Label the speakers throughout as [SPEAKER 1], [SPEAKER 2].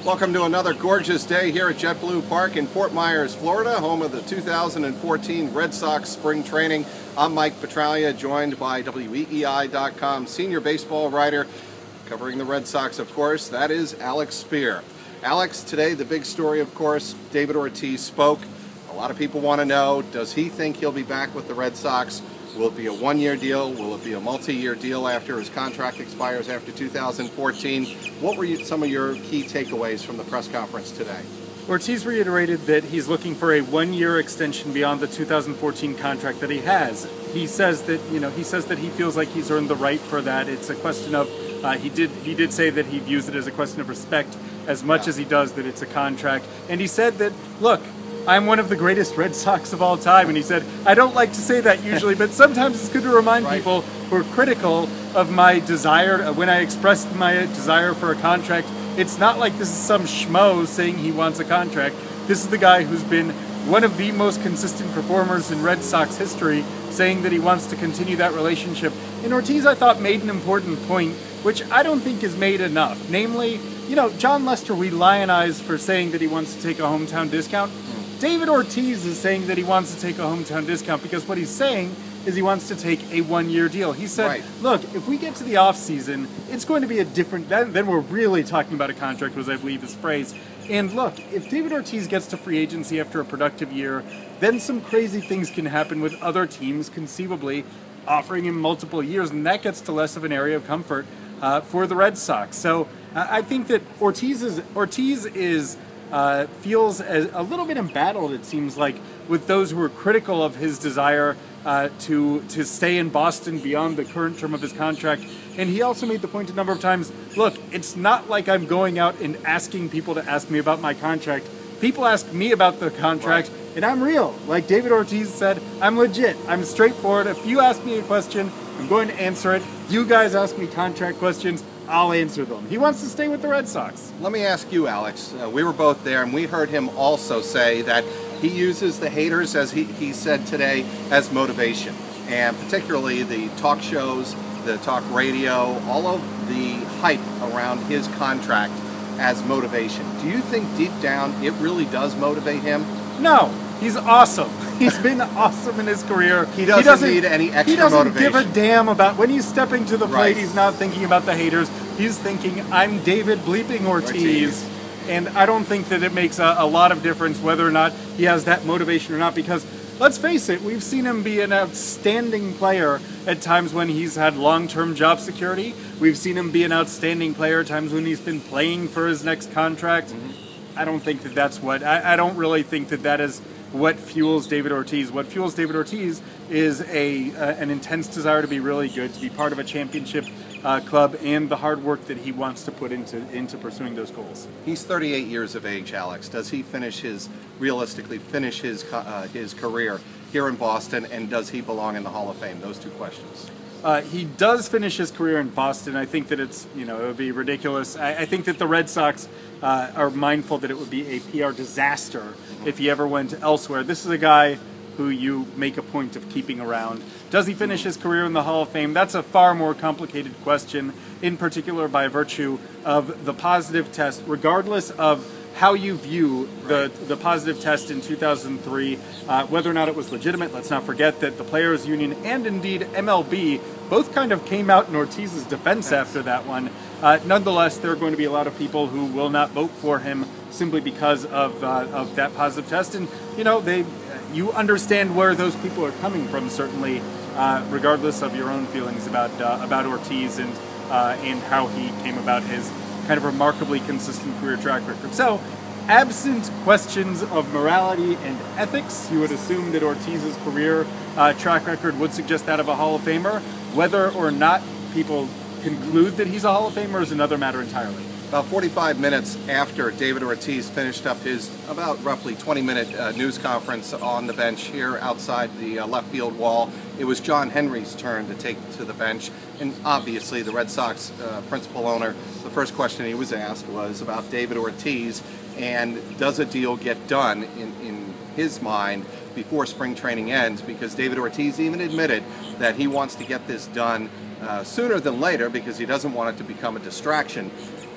[SPEAKER 1] Welcome to another gorgeous day here at JetBlue Park in Fort Myers, Florida, home of the 2014 Red Sox spring training. I'm Mike Petraglia, joined by WEEI.com senior baseball writer covering the Red Sox, of course. That is Alex Speier. Alex, today the big story, of course, David Ortiz spoke. A lot of people want to know, does he think he'll be back with the Red Sox? Will it be a one-year deal? Will it be a multi-year deal after his contract expires after 2014? What were some of your key takeaways from the press conference today?
[SPEAKER 2] Ortiz reiterated that he's looking for a one-year extension beyond the 2014 contract that he has. He says that he feels like he's earned the right for that. It's a question of he did say that he views it as a question of respect as much as he does that it's a contract. And he said that, look, I'm one of the greatest Red Sox of all time. And he said, I don't like to say that usually, but sometimes it's good to remind people who are critical of my desire. When I expressed my desire for a contract, it's not like this is some schmo saying he wants a contract. This is the guy who's been one of the most consistent performers in Red Sox history, saying that he wants to continue that relationship. And Ortiz, I thought, made an important point, which I don't think is made enough. Namely, John Lester, we lionize for saying that he wants to take a hometown discount. David Ortiz is saying that he wants to take a hometown discount because what he's saying is he wants to take a one-year deal. He said, look, if we get to the offseason, it's going to be a different, then we're really talking about a contract, was I believe his phrase. And look, if David Ortiz gets to free agency after a productive year, then some crazy things can happen with other teams conceivably offering him multiple years, and that gets to less of an area of comfort for the Red Sox. So I think that Ortiz feels a little bit embattled, it seems like, with those who are critical of his desire to stay in Boston beyond the current term of his contract. And he also made the point a number of times, look, it's not like I'm going out and asking people to ask me about my contract. People ask me about the contract, and I'm real. Like David Ortiz said, I'm legit. I'm straightforward. If you ask me a question, I'm going to answer it. You guys ask me contract questions, I'll answer them. He wants to stay with the Red Sox.
[SPEAKER 1] Let me ask you, Alex. We were both there, and we heard him also say that he uses the haters, as he said today, as motivation. And particularly the talk shows, the talk radio, all of the hype around his contract as motivation. Do you think deep down it really does motivate him?
[SPEAKER 2] No. He's awesome. He's been awesome in his career.
[SPEAKER 1] He doesn't need any extra motivation.
[SPEAKER 2] He doesn't give a damn about when he's stepping to the plate. He's not thinking about the haters. He's thinking, I'm David bleeping Ortiz. And I don't think that it makes a lot of difference whether or not he has that motivation or not, because let's face it, we've seen him be an outstanding player at times when he's had long-term job security. We've seen him be an outstanding player at times when he's been playing for his next contract. I don't think that that's what, I don't really think that that is what fuels David Ortiz. What fuels David Ortiz is an intense desire to be really good, to be part of a championship club, and the hard work that he wants to put into pursuing those goals.
[SPEAKER 1] He's 38 years of age, Alex. Does he realistically finish his career here in Boston, and does he belong in the Hall of Fame? Those two questions.
[SPEAKER 2] He does finish his career in Boston. I think that it would be ridiculous. I think that the Red Sox are mindful that it would be a PR disaster if he ever went elsewhere. This is a guy who you make a point of keeping around. Does he finish his career in the Hall of Fame? That's a far more complicated question, in particular by virtue of the positive test, regardless of how you view the positive test in 2003, whether or not it was legitimate. Let's not forget that the Players Union and indeed MLB both kind of came out in Ortiz's defense after that one. Nonetheless, there are going to be a lot of people who will not vote for him simply because of that positive test. And, you understand where those people are coming from, certainly, regardless of your own feelings about Ortiz and how he came about his kind of remarkably consistent career track record. So, absent questions of morality and ethics, you would assume that Ortiz's career track record would suggest that of a Hall of Famer. Whether or not people conclude that he's a Hall of Famer is another matter entirely.
[SPEAKER 1] About 45 minutes after David Ortiz finished up his about roughly 20-minute news conference on the bench here outside the left field wall, it was John Henry's turn to take to the bench. And obviously the Red Sox principal owner, the first question he was asked was about David Ortiz and does a deal get done in his mind before spring training ends, because David Ortiz even admitted that he wants to get this done sooner than later because he doesn't want it to become a distraction.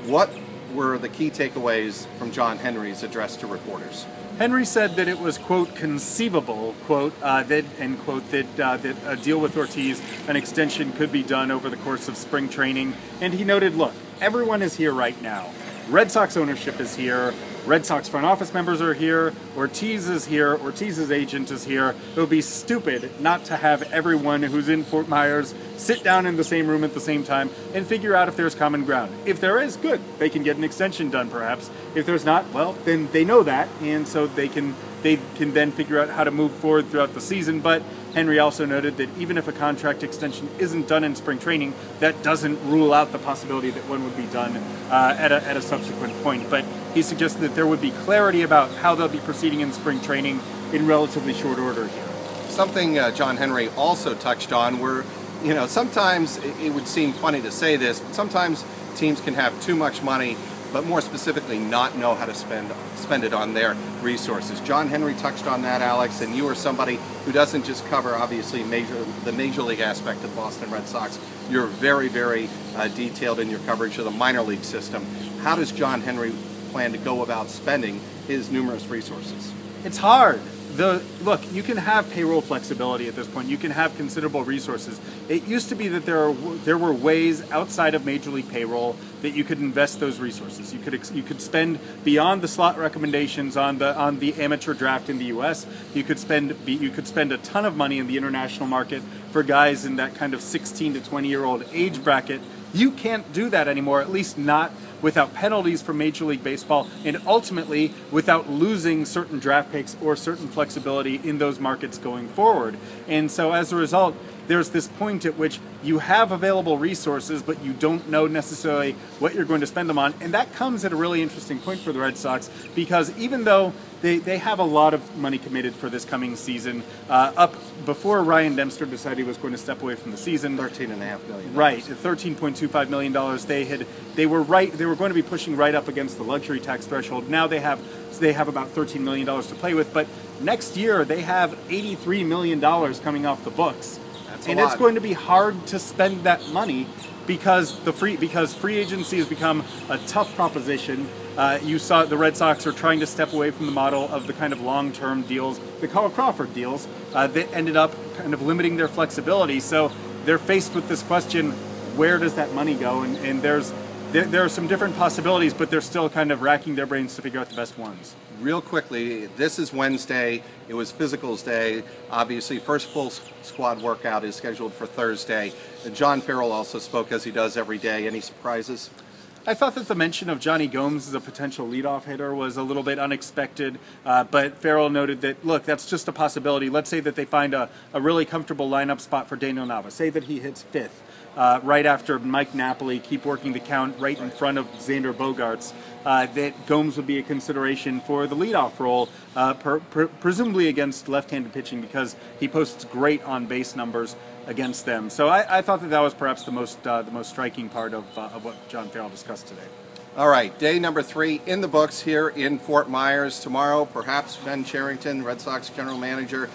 [SPEAKER 1] What were the key takeaways from John Henry's address to reporters?
[SPEAKER 2] Henry said that it was, quote, conceivable, quote, that a deal with Ortiz, an extension could be done over the course of spring training. And he noted, look, everyone is here right now. Red Sox ownership is here. Red Sox front office members are here. Ortiz is here. Ortiz's agent is here. It would be stupid not to have everyone who's in Fort Myers sit down in the same room at the same time and figure out if there's common ground. If there is, good. They can get an extension done, perhaps. If there's not, well, then they know that, and so they can then figure out how to move forward throughout the season. But Henry also noted that even if a contract extension isn't done in spring training, that doesn't rule out the possibility that one would be done at a subsequent point. But he suggested that there would be clarity about how they'll be proceeding in spring training in relatively short order here.
[SPEAKER 1] Something John Henry also touched on were, sometimes it would seem funny to say this, but sometimes teams can have too much money, but more specifically not know how to spend it on their resources. John Henry touched on that, Alex, and you are somebody who doesn't just cover, obviously, the major league aspect of the Boston Red Sox. You're very, very detailed in your coverage of the minor league system. How does John Henry plan to go about spending his numerous resources?
[SPEAKER 2] It's hard. Look, you can have payroll flexibility at this point. You can have considerable resources. It used to be that there were ways outside of Major League payroll that you could invest those resources. You could spend beyond the slot recommendations on the amateur draft in the U.S. You could spend a ton of money in the international market for guys in that kind of 16 to 20-year-old age bracket. You can't do that anymore, at least not without penalties from Major League Baseball, and ultimately without losing certain draft picks or certain flexibility in those markets going forward. And so as a result, there's this point at which you have available resources, but you don't know necessarily what you're going to spend them on. And that comes at a really interesting point for the Red Sox, because even though they have a lot of money committed for this coming season, up before Ryan Dempster decided he was going to step away from the season.
[SPEAKER 1] $13.5 million.
[SPEAKER 2] Right, $13.25 million. They were going to be pushing right up against the luxury tax threshold. Now they have about $13 million to play with, but next year they have $83 million coming off the books. And it's going to be hard to spend that money because free agency has become a tough proposition. You saw the Red Sox are trying to step away from the model of the kind of long-term deals, the Carl Crawford deals, that ended up kind of limiting their flexibility. So they're faced with this question: where does that money go? And there are some different possibilities, but they're still kind of racking their brains to figure out the best ones.
[SPEAKER 1] Real quickly, this is Wednesday. It was Physicals Day. Obviously, first full squad workout is scheduled for Thursday. John Farrell also spoke, as he does every day. Any surprises?
[SPEAKER 2] I thought that the mention of Johnny Gomes as a potential leadoff hitter was a little bit unexpected, but Farrell noted that, look, that's just a possibility. Let's say that they find a really comfortable lineup spot for Daniel Nava. Say that he hits fifth. Right after Mike Napoli, keep working the count right in front of Xander Bogaerts, that Gomes would be a consideration for the leadoff role, presumably against left-handed pitching, because he posts great on-base numbers against them. So I thought that was perhaps the most striking part of what John Farrell discussed today.
[SPEAKER 1] All right, day number 3 in the books here in Fort Myers. Tomorrow, perhaps Ben Cherington, Red Sox general manager,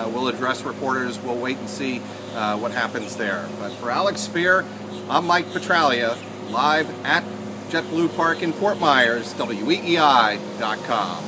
[SPEAKER 1] will address reporters. We'll wait and see what happens there. But for Alex Speier, I'm Mike Petraglia, live at JetBlue Park in Fort Myers, WEEI.com.